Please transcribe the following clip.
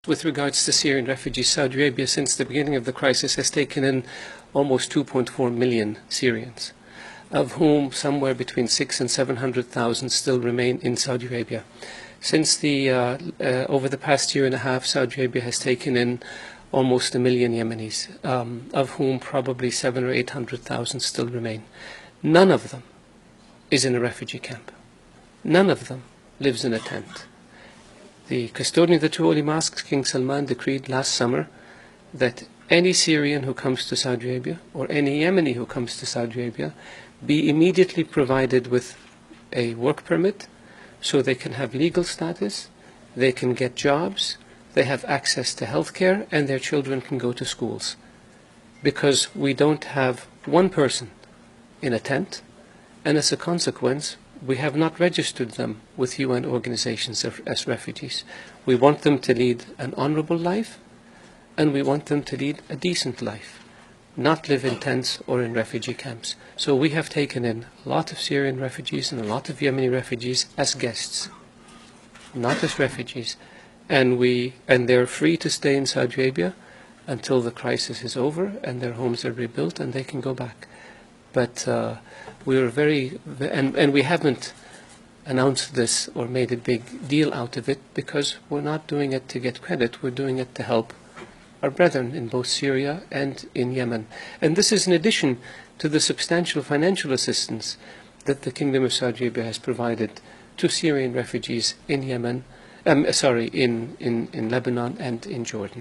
With regards to Syrian refugees, Saudi Arabia, since the beginning of the crisis, has taken in almost 2.4 million Syrians, of whom somewhere between 600,000 and 700,000 still remain in Saudi Arabia. Since over the past year and a half, Saudi Arabia has taken in almost 1 million Yemenis, of whom probably 700,000 or 800,000 still remain. None of them is in a refugee camp. None of them lives in a tent. The custodian of the two holy mosques, King Salman, decreed last summer that any Syrian who comes to Saudi Arabia, or any Yemeni who comes to Saudi Arabia, be immediately provided with a work permit so they can have legal status, they can get jobs, they have access to health care, and their children can go to schools. Because we don't have one person in a tent, and as a consequence, we have not registered them with UN organizations as refugees. We want them to lead an honorable life, and we want them to lead a decent life, not live in tents or in refugee camps. So we have taken in a lot of Syrian refugees and a lot of Yemeni refugees as guests, not as refugees. And they're free to stay in Saudi Arabia until the crisis is over and their homes are rebuilt and they can go back. But we haven't announced this or made a big deal out of it because we're not doing it to get credit. We're doing it to help our brethren in both Syria and in Yemen. And this is in addition to the substantial financial assistance that the Kingdom of Saudi Arabia has provided to Syrian refugees in Yemen, in Lebanon and in Jordan.